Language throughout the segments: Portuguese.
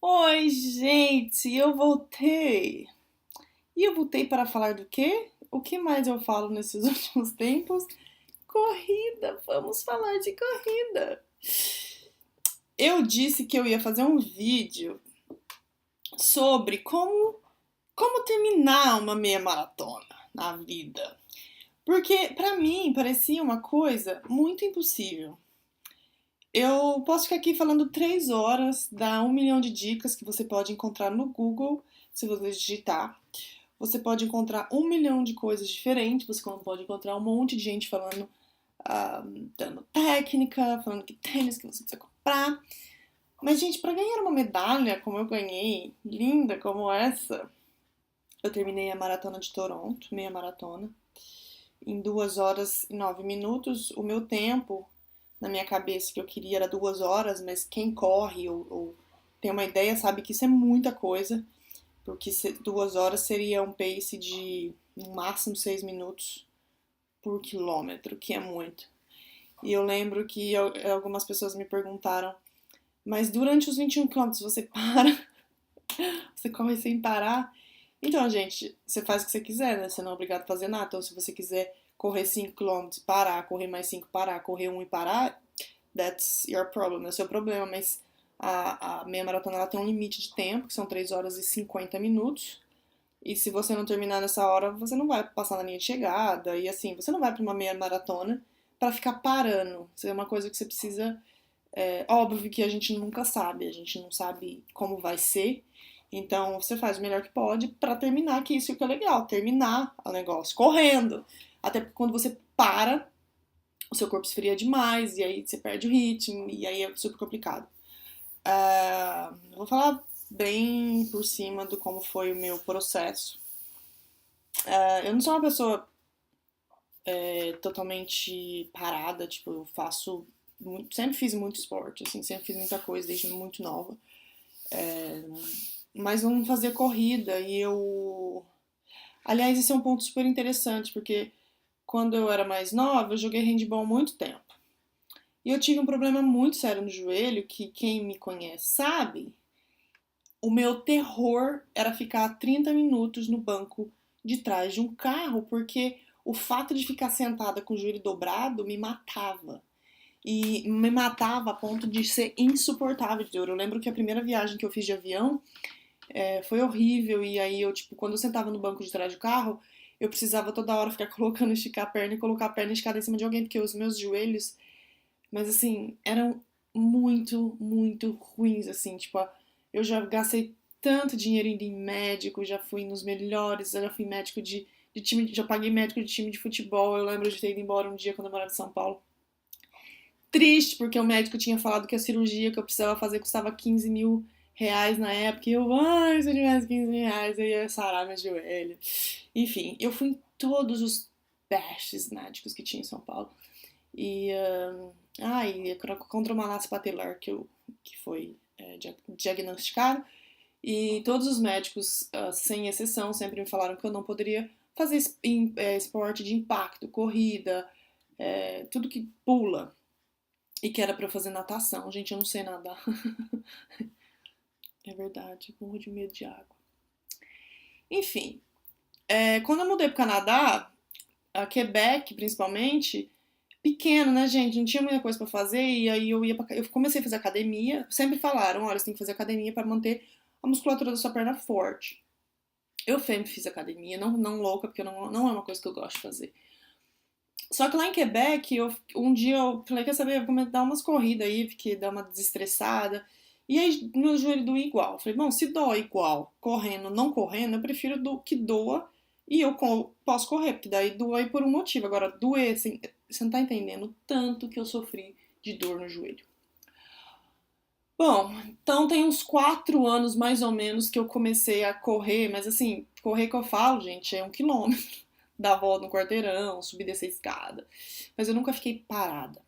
Oi, gente, eu voltei. E eu voltei para falar do quê? O que mais eu falo nesses últimos tempos? Corrida, vamos falar de corrida. Eu disse que eu ia fazer um vídeo sobre como terminar uma meia maratona na vida. Porque pra mim parecia uma coisa muito impossível. Eu posso ficar aqui falando 3 horas, dá 1 milhão de dicas que você pode encontrar no Google se você digitar. Você pode encontrar 1 milhão de coisas diferentes, você pode encontrar um monte de gente falando, dando técnica, falando que tênis que você precisa comprar. Mas, gente, para ganhar uma medalha como eu ganhei, linda como essa, eu terminei a maratona de Toronto, meia maratona, em 2 horas e 9 minutos. O meu tempo, na minha cabeça, que eu queria era 2 horas, mas quem corre ou tem uma ideia sabe que isso é muita coisa. Porque 2 horas seria um pace de no máximo 6 minutos por quilômetro, que é muito. E eu lembro que algumas pessoas me perguntaram, mas durante os 21 quilômetros você para? Você corre sem parar? Então, gente, você faz o que você quiser, né? Você não é obrigado a fazer nada. Então, se você quiser correr 5 quilômetros, parar, correr mais 5, parar, correr um e parar, that's your problem, é o seu problema. Mas a meia maratona ela tem um limite de tempo, que são 3 horas e 50 minutos. E se você não terminar nessa hora, você não vai passar na linha de chegada. E assim, você não vai para uma meia maratona para ficar parando. Isso é uma coisa que você precisa. Óbvio que a gente nunca sabe, a gente não sabe como vai ser. Então você faz o melhor que pode para terminar, que isso que é legal, terminar o negócio correndo. Até porque quando você para, o seu corpo esfria demais e aí você perde o ritmo e aí é super complicado. Eu vou falar bem por cima do como foi o meu processo. Eu não sou uma pessoa totalmente parada, tipo, eu faço sempre fiz muito esporte, assim, sempre fiz muita coisa desde muito nova. Mas não fazia corrida e eu. Aliás, esse é um ponto super interessante, porque quando eu era mais nova, eu joguei handball há muito tempo. E eu tive um problema muito sério no joelho, que quem me conhece sabe. O meu terror era ficar 30 minutos no banco de trás de um carro, porque o fato de ficar sentada com o joelho dobrado me matava. E me matava a ponto de ser insuportável de dor. Eu lembro que a primeira viagem que eu fiz de avião foi horrível. E aí eu, tipo, quando eu sentava no banco de trás do carro, eu precisava toda hora ficar colocando, esticar a perna e colocar a perna esticada em cima de alguém, porque os meus joelhos, mas assim, eram muito, muito ruins, assim, tipo, eu já gastei tanto dinheiro indo em médico, já fui nos melhores, eu já fui médico de time, já paguei médico de time de futebol, eu lembro de ter ido embora um dia quando eu morava em São Paulo. Triste, porque o médico tinha falado que a cirurgia que eu precisava fazer custava 15 mil reais na época, e eu, ai, se eu tivesse 15 mil reais, eu ia sarar meu joelho. Enfim, eu fui em todos os testes médicos que tinha em São Paulo. E, e contra uma laço patelar que foi diagnosticado. E todos os médicos, sem exceção, sempre me falaram que eu não poderia fazer esporte de impacto, corrida, tudo que pula. E que era pra eu fazer natação. Gente, eu não sei nadar. É verdade, morro de medo de água. Enfim, quando eu mudei pro Canadá, a Quebec principalmente, pequeno, né, gente? Não tinha muita coisa pra fazer. E aí eu comecei a fazer academia. Sempre falaram: olha, você tem que fazer academia pra manter a musculatura da sua perna forte. Eu sempre fiz academia, não louca, porque não é uma coisa que eu gosto de fazer. Só que lá em Quebec, um dia eu falei, quer saber, eu vou dar umas corridas aí, fiquei dar uma desestressada. E aí meu joelho doía igual. Eu falei, bom, se dói igual, correndo, não correndo, eu prefiro que doa e eu posso correr, porque daí doa por um motivo. Agora, doer, assim, você não tá entendendo o tanto que eu sofri de dor no joelho. Bom, então tem uns 4 anos mais ou menos que eu comecei a correr, mas assim, correr que eu falo, gente, é 1 quilômetro. Dar volta no quarteirão, subir dessa escada. Mas eu nunca fiquei parada.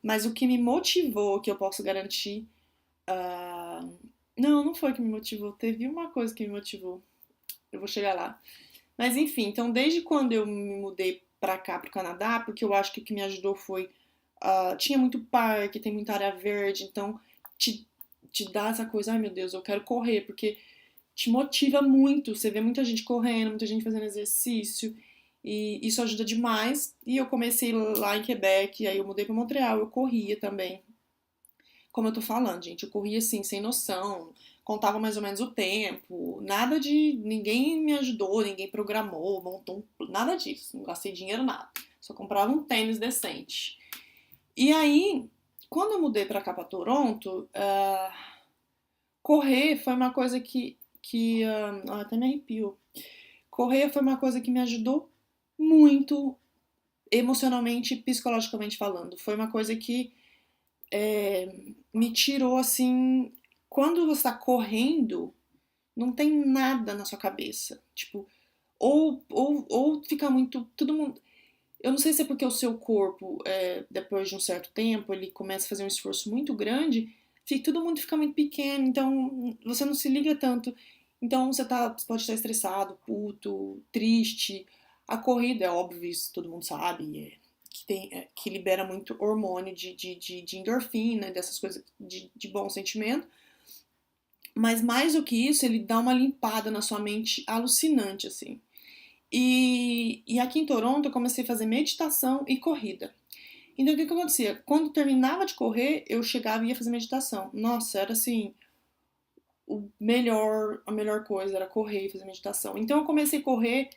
Mas o que me motivou, que eu posso garantir. ah, não foi o que me motivou. Teve uma coisa que me motivou. Eu vou chegar lá. Mas enfim, então desde quando eu me mudei pra cá, pro Canadá, porque eu acho que o que me ajudou foi. Tinha muito parque, tem muita área verde, então te te dá essa coisa, ai meu Deus, eu quero correr, porque te motiva muito. Você vê muita gente correndo, muita gente fazendo exercício, e isso ajuda demais. E eu comecei lá em Quebec, aí eu mudei para Montreal, eu corria também. Como eu tô falando, gente, eu corria assim, sem noção, contava mais ou menos o tempo, nada de. Ninguém me ajudou, ninguém programou, montou nada disso, não gastei dinheiro, nada. Só comprava um tênis decente. E aí, quando eu mudei pra cá, pra Toronto, correr foi uma coisa até me arrepio. Correr foi uma coisa que me ajudou muito emocionalmente e psicologicamente falando. Foi uma coisa que me tirou assim. Quando você tá correndo, não tem nada na sua cabeça. Tipo, ou fica muito. Todo mundo. Eu não sei se é porque o seu corpo, depois de um certo tempo, ele começa a fazer um esforço muito grande, todo mundo fica muito pequeno, então você não se liga tanto. Então você pode estar estressado, puto, triste. A corrida, é óbvio, isso todo mundo sabe, que libera muito hormônio de endorfina, dessas coisas de bom sentimento. Mas mais do que isso, ele dá uma limpada na sua mente alucinante, assim. E aqui em Toronto eu comecei a fazer meditação e corrida. Então o que acontecia? Quando terminava de correr, eu chegava e ia fazer meditação. Nossa, era assim, a melhor coisa era correr e fazer meditação. Então eu comecei a correr,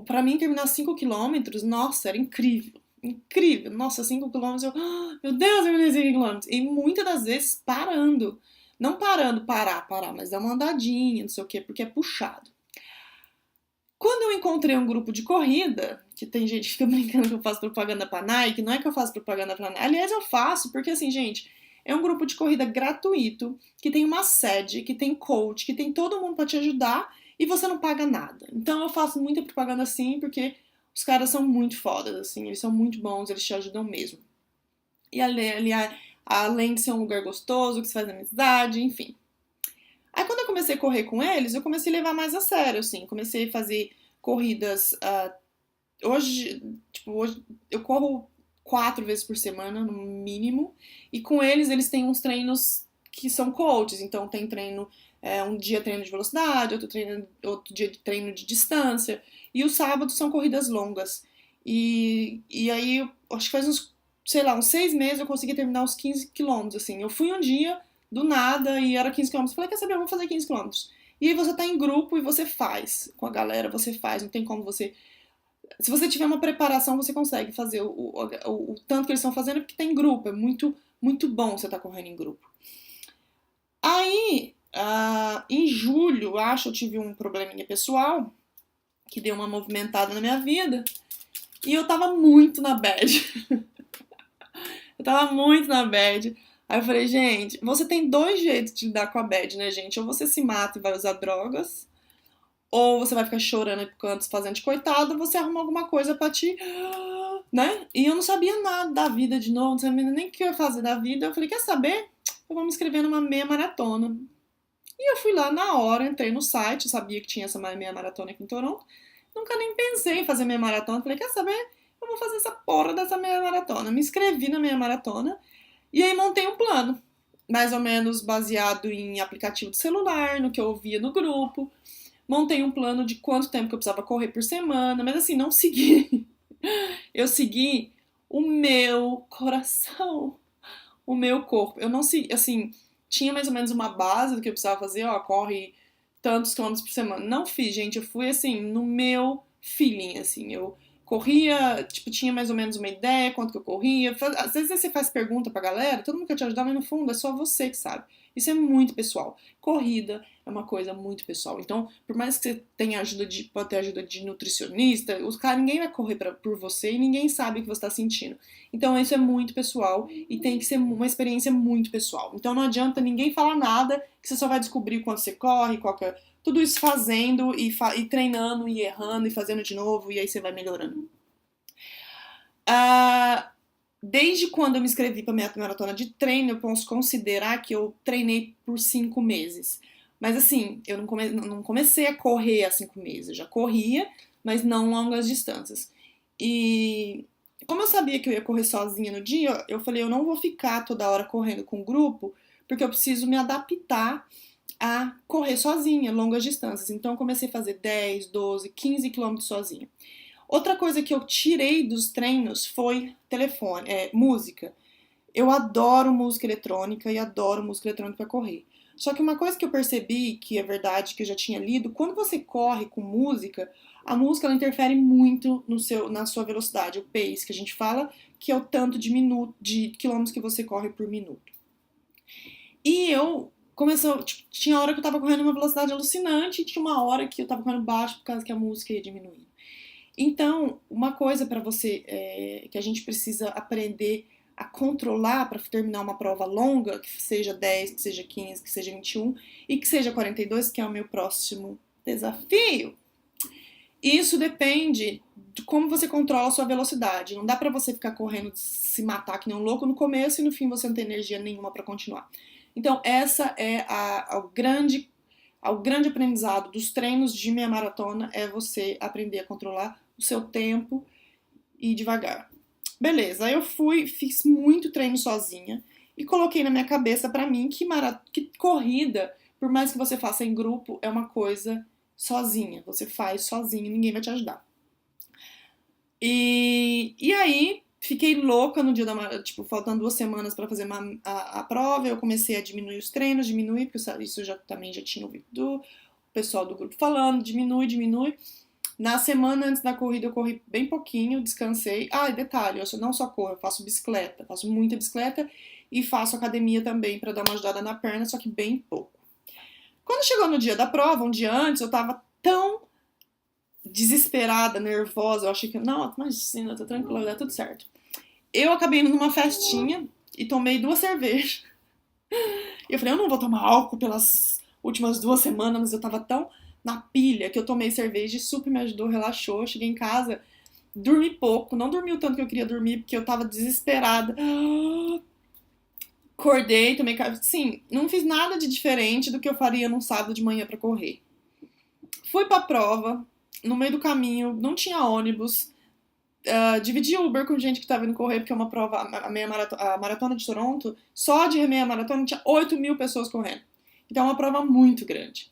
pra mim terminar 5 quilômetros, nossa, era incrível. Incrível. Nossa, 5 quilômetros, meu Deus, eu terminei 5 quilômetros. E muitas das vezes parando. Não parando, parar, mas dar uma andadinha, não sei o quê, porque é puxado. Quando eu encontrei um grupo de corrida, que tem gente que fica brincando que eu faço propaganda pra Nike, não é que eu faço propaganda pra Nike. Aliás, eu faço, porque assim, gente, é um grupo de corrida gratuito, que tem uma sede, que tem coach, que tem todo mundo pra te ajudar e você não paga nada. Então eu faço muita propaganda assim, porque os caras são muito fodas, assim, eles são muito bons, eles te ajudam mesmo. E além de ser um lugar gostoso, que se faz amizade, enfim. Aí quando eu comecei a correr com eles, eu comecei a levar mais a sério, assim. Comecei a fazer corridas. Hoje, tipo, hoje eu corro 4 vezes por semana, no mínimo. E com eles têm uns treinos que são coaches. Então tem treino, um dia treino de velocidade, outro dia de treino de distância. E os sábados são corridas longas. E aí, acho que faz uns, sei lá, uns 6 meses eu consegui terminar uns 15 quilômetros, assim. Eu fui um dia do nada e era 15 quilômetros. Falei, quer saber, eu vou fazer 15 quilômetros. E aí você tá em grupo e você faz. Com a galera, você faz. Não tem como você. Se você tiver uma preparação, você consegue fazer o tanto que eles estão fazendo, porque tem grupo. É muito, muito bom você estar correndo em grupo. Aí, em julho, acho, eu tive um probleminha pessoal que deu uma movimentada na minha vida. E eu tava muito na bad. Eu tava muito na bad. Aí eu falei, gente, você tem 2 jeitos de lidar com a bad, né, gente? Ou você se mata e vai usar drogas, ou você vai ficar chorando e cantos fazendo de coitado, ou você arruma alguma coisa pra te. Né? E eu não sabia nada da vida de novo, não sabia nem o que eu ia fazer da vida. Eu falei, quer saber? Eu vou me inscrever numa meia maratona. E eu fui lá na hora, entrei no site, eu sabia que tinha essa meia maratona aqui em Toronto. Nunca nem pensei em fazer meia maratona. Falei, quer saber? Eu vou fazer essa porra dessa meia maratona. Me inscrevi na meia maratona. E aí montei um plano, mais ou menos baseado em aplicativo de celular, no que eu ouvia no grupo. Montei um plano de quanto tempo que eu precisava correr por semana, mas assim, não segui. Eu segui o meu coração, o meu corpo. Eu não segui, assim, tinha mais ou menos uma base do que eu precisava fazer, ó, corre tantos quilômetros por semana. Não fiz, gente, eu fui assim, no meu feeling, assim, eu corria, tipo, tinha mais ou menos uma ideia quanto que eu corria. Às vezes você faz pergunta pra galera, todo mundo quer te ajudar, mas no fundo é só você que sabe. Isso é muito pessoal. Corrida é uma coisa muito pessoal. Então, por mais que você tenha pode ter ajuda de nutricionista, ninguém vai correr por você e ninguém sabe o que você está sentindo. Então, isso é muito pessoal e tem que ser uma experiência muito pessoal. Então, não adianta ninguém falar nada, que você só vai descobrir quanto você corre, qual que é tudo isso fazendo e treinando e errando e fazendo de novo e aí você vai melhorando. Desde quando eu me inscrevi para minha maratona de treino, eu posso considerar que eu treinei por 5 meses. Mas assim, eu não comecei a correr há 5 meses. Eu já corria, mas não longas distâncias. E como eu sabia que eu ia correr sozinha no dia, eu falei, eu não vou ficar toda hora correndo com o grupo, porque eu preciso me adaptar a correr sozinha, longas distâncias. Então eu comecei a fazer 10, 12, 15 quilômetros sozinha. Outra coisa que eu tirei dos treinos foi música. Eu adoro música eletrônica e adoro música eletrônica para correr. Só que uma coisa que eu percebi, que é verdade, que eu já tinha lido, quando você corre com música, a música ela interfere muito na sua velocidade, o pace que a gente fala, que é o tanto de quilômetros que você corre por minuto. E tinha hora que eu tava correndo uma velocidade alucinante e tinha uma hora que eu tava correndo baixo por causa que a música ia diminuindo. Então, uma coisa para você que a gente precisa aprender a controlar para terminar uma prova longa, que seja 10, que seja 15, que seja 21 e que seja 42, que é o meu próximo desafio. Isso depende de como você controla a sua velocidade. Não dá para você ficar correndo, se matar que nem um louco no começo e no fim você não tem energia nenhuma para continuar. Então, essa é o grande aprendizado dos treinos de meia maratona, é você aprender a controlar o seu tempo e ir devagar. Beleza, aí eu fiz muito treino sozinha e coloquei na minha cabeça pra mim que corrida, por mais que você faça em grupo, é uma coisa sozinha. Você faz sozinho, ninguém vai te ajudar. E aí, fiquei louca no dia tipo, faltando 2 semanas pra fazer a prova, eu comecei a diminuir os treinos, porque isso eu também já tinha ouvido do pessoal do grupo falando, diminui. Na semana antes da corrida eu corri bem pouquinho, descansei. Ah, e detalhe, eu não só corro, eu faço bicicleta, faço muita bicicleta e faço academia também pra dar uma ajudada na perna, só que bem pouco. Quando chegou no dia da prova, um dia antes, eu tava tão desesperada, nervosa, eu achei que, não, imagina, eu tô tranquila, vai dar tudo certo. Eu acabei indo numa festinha e tomei 2 cervejas. E eu falei, eu não vou tomar álcool pelas últimas 2 semanas, mas eu tava tão na pilha que eu tomei cerveja e super me ajudou, relaxou. Cheguei em casa, dormi pouco, não dormi o tanto que eu queria dormir porque eu tava desesperada. Acordei, tomei café. Sim, não fiz nada de diferente do que eu faria num sábado de manhã pra correr. Fui pra prova, no meio do caminho, não tinha ônibus. Dividi Uber com gente que tava indo correr, porque é uma prova, a maratona de Toronto, só de meia maratona tinha 8.000 pessoas correndo. Então é uma prova muito grande.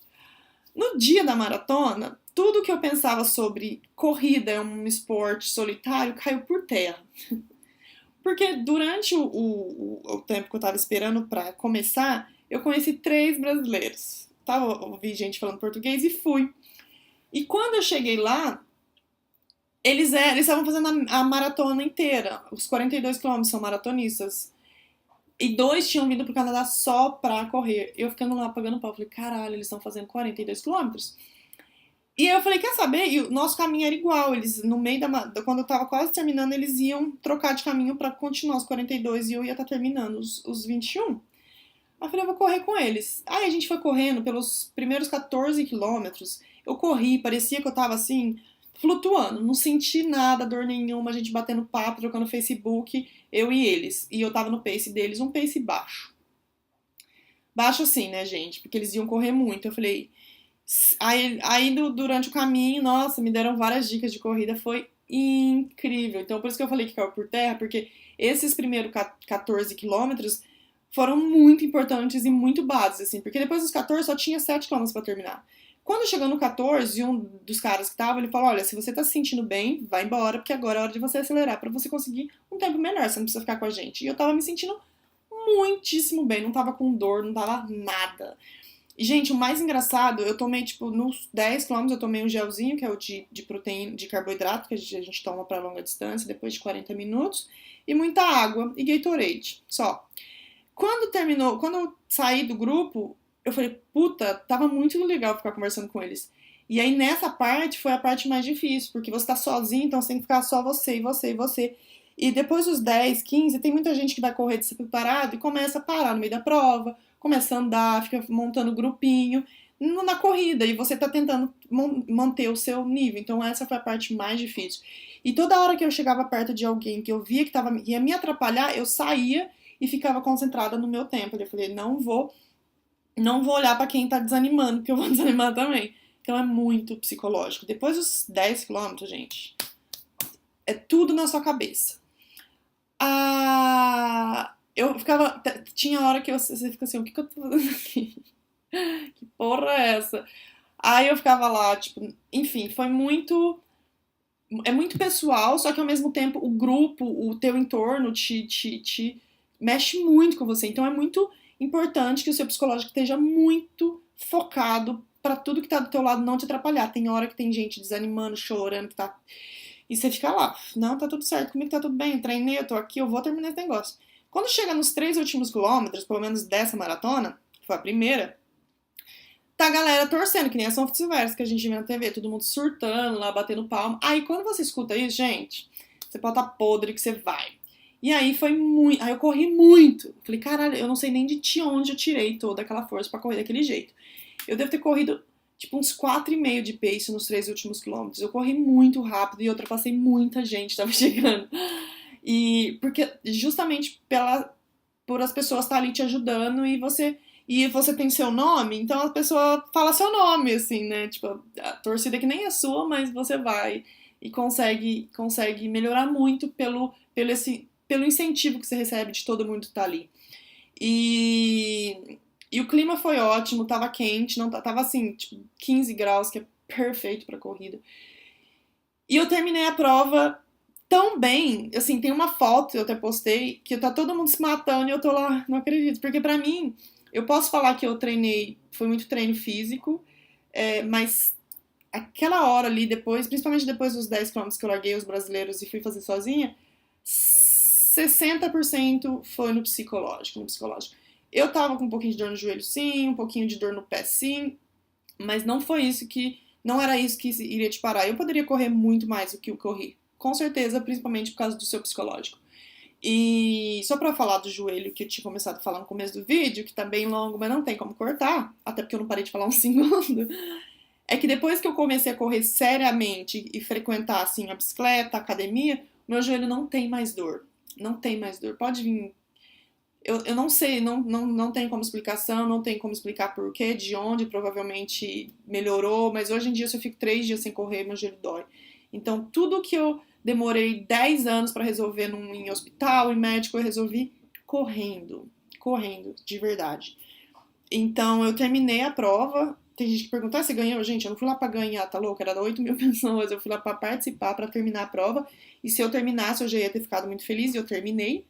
No dia da maratona, tudo que eu pensava sobre corrida é um esporte solitário caiu por terra. Porque durante o tempo que eu tava esperando pra começar, eu conheci 3 brasileiros. Ouvi gente falando português e fui. E quando eu cheguei lá, eles estavam fazendo a maratona inteira. Os 42 quilômetros são maratonistas. E 2 tinham vindo pro Canadá só pra correr. Eu ficando lá pagando pau. Falei, caralho, eles estão fazendo 42 quilômetros. E aí eu falei, quer saber? E o nosso caminho era igual. Eles, no meio quando eu tava quase terminando, eles iam trocar de caminho pra continuar os 42 e eu ia estar terminando os 21. Aí eu falei, eu vou correr com eles. Aí a gente foi correndo pelos primeiros 14 quilômetros. Eu corri, parecia que eu tava assim, flutuando. Não senti nada, dor nenhuma, a gente batendo papo, trocando Facebook, eu e eles. E eu tava no pace deles, um pace baixo. Baixo assim, né, gente? Porque eles iam correr muito. Eu falei... Aí durante o caminho, nossa, me deram várias dicas de corrida, foi incrível. Então, por isso que eu falei que caiu por terra, porque esses primeiros 14 quilômetros foram muito importantes e muito básicos, assim, porque depois dos 14 só tinha 7 quilômetros pra terminar. Quando chegou no 14, um dos caras que tava, ele falou, olha, se você tá se sentindo bem, vai embora, porque agora é hora de você acelerar pra você conseguir um tempo melhor, você não precisa ficar com a gente. E eu tava me sentindo muitíssimo bem, não tava com dor, não tava nada. E, gente, o mais engraçado, eu tomei, tipo, nos 10 quilômetros eu tomei um gelzinho, que é o de proteína, de carboidrato, que a gente toma pra longa distância, depois de 40 minutos, e muita água e Gatorade, só. Quando eu saí do grupo, eu falei, puta, tava muito legal ficar conversando com eles. E aí, nessa parte, foi a parte mais difícil, porque você tá sozinho, então você tem que ficar só você, e você, e você. E depois dos 10, 15, tem muita gente que vai correr despreparado e começa a parar no meio da prova, começa a andar, fica montando grupinho na corrida e você tá tentando manter o seu nível. Então essa foi a parte mais difícil. E toda hora que eu chegava perto de alguém que eu via que ia me atrapalhar, eu saía e ficava concentrada no meu tempo. Eu falei, não vou olhar pra quem tá desanimando, porque eu vou desanimar também. Então é muito psicológico. Depois dos 10 quilômetros, gente, é tudo na sua cabeça. eu ficava. Tinha hora que você fica assim, o que, que eu tô fazendo aqui? Que porra é essa? Aí eu ficava lá, tipo, enfim, foi muito. É muito pessoal, só que ao mesmo tempo o grupo, o teu entorno te mexe muito com você. Então é muito importante que o seu psicológico esteja muito focado pra tudo que tá do teu lado não te atrapalhar. Tem hora que tem gente desanimando, chorando, que tá. E você fica lá, não, tá tudo certo, comigo tá tudo bem, eu treinei, eu tô aqui, eu vou terminar esse negócio. Quando chega nos 3 últimos quilômetros, pelo menos dessa maratona, que foi a primeira, tá a galera torcendo, que nem a São Silvestre que a gente vê na TV, todo mundo surtando lá, batendo palma. Aí quando você escuta isso, gente, você pode estar podre que você vai. E aí foi muito. Aí eu corri muito. Falei, caralho, eu não sei nem de onde eu tirei toda aquela força pra correr daquele jeito. Eu devo ter corrido tipo uns 4,5 de pace nos 3 últimos quilômetros. Eu corri muito rápido e eu ultrapassei muita gente, tava chegando. E porque justamente por as pessoas estar ali te ajudando e você tem seu nome, então a pessoa fala seu nome, assim, né? Tipo, a torcida que nem é sua, mas você vai e consegue melhorar muito pelo incentivo que você recebe de todo mundo que tá ali. E o clima foi ótimo, tava quente, não tava assim, tipo, 15 graus, que é perfeito pra corrida. E eu terminei a prova tão bem, assim, tem uma foto eu até postei que tá todo mundo se matando e eu tô lá, não acredito, porque pra mim, eu posso falar que eu treinei, foi muito treino físico, mas aquela hora ali depois, principalmente depois dos 10 quilômetros que eu larguei os brasileiros e fui fazer sozinha, 60% foi no psicológico, no psicológico. Eu tava com um pouquinho de dor no joelho, sim, um pouquinho de dor no pé, sim, mas não era isso que iria te parar. Eu poderia correr muito mais do que eu corri, com certeza, principalmente por causa do seu psicológico. E só pra falar do joelho que eu tinha começado a falar no começo do vídeo, que tá bem longo, mas não tem como cortar, até porque eu não parei de falar um segundo, é que depois que eu comecei a correr seriamente e frequentar assim a bicicleta, a academia, meu joelho não tem mais dor. Não tem mais dor. Pode vir. Eu não sei, não tem como explicação, não tem como explicar por quê, de onde, provavelmente melhorou, mas hoje em dia, se eu fico 3 dias sem correr, meu joelho dói. Então, tudo que eu demorei 10 anos pra resolver em hospital, em médico, eu resolvi correndo. Correndo, de verdade. Então, eu terminei a prova. Tem gente que pergunta, você ganhou? Gente, eu não fui lá pra ganhar, tá louco? Era 8 mil pessoas. Eu fui lá pra participar, pra terminar a prova. E se eu terminasse, eu já ia ter ficado muito feliz. E eu terminei.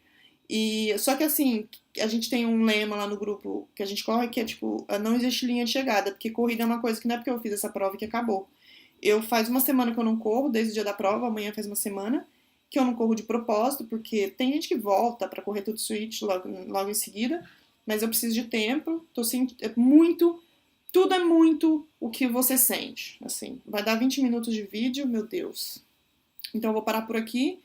E só que assim, a gente tem um lema lá no grupo que a gente corre que é tipo, não existe linha de chegada, porque corrida é uma coisa que não é porque eu fiz essa prova que acabou. Eu faz uma semana que eu não corro, desde o dia da prova, amanhã faz uma semana, que eu não corro de propósito, porque tem gente que volta pra correr tudo switch logo em seguida, mas eu preciso de tempo, é muito, tudo é muito o que você sente, assim. Vai dar 20 minutos de vídeo, meu Deus. Então eu vou parar por aqui.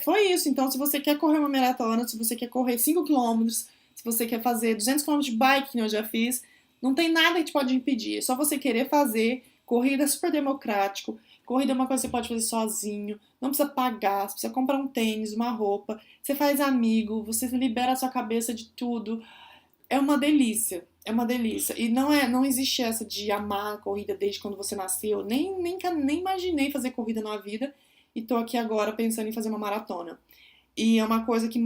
Foi isso. Então, se você quer correr uma maratona, se você quer correr 5 quilômetros, se você quer fazer 200 quilômetros de bike, que eu já fiz, não tem nada que te pode impedir. É só você querer fazer. Corrida é super democrático. Corrida é uma coisa que você pode fazer sozinho. Não precisa pagar. Você precisa comprar um tênis, uma roupa. Você faz amigo. Você libera a sua cabeça de tudo. É uma delícia. É uma delícia. E não existe essa de amar a corrida desde quando você nasceu. Nem imaginei fazer corrida na vida e tô aqui agora pensando em fazer uma maratona. E é uma coisa que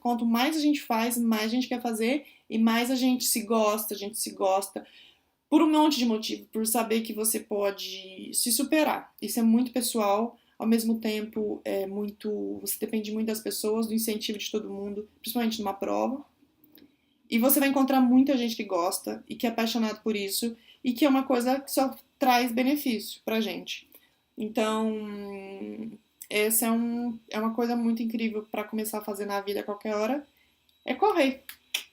quanto mais a gente faz, mais a gente quer fazer e mais a gente se gosta por um monte de motivo, por saber que você pode se superar. Isso é muito pessoal, ao mesmo tempo você depende muito das pessoas, do incentivo de todo mundo, principalmente numa prova. E você vai encontrar muita gente que gosta e que é apaixonado por isso e que é uma coisa que só traz benefício pra gente. Então, essa é uma coisa muito incrível para começar a fazer na vida a qualquer hora, é correr.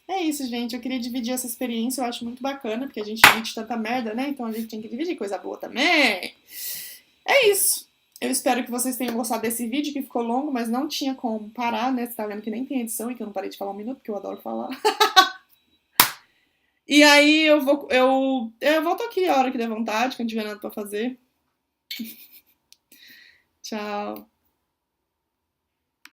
É isso, gente. Eu queria dividir essa experiência, eu acho muito bacana, porque a gente divide tanta merda, né? Então a gente tem que dividir coisa boa também. É isso. Eu espero que vocês tenham gostado desse vídeo, que ficou longo, mas não tinha como parar, né? Você tá vendo que nem tem edição e que eu não parei de falar um minuto, porque eu adoro falar. E aí eu volto aqui a hora que der vontade, quando tiver nada pra fazer. Tchau.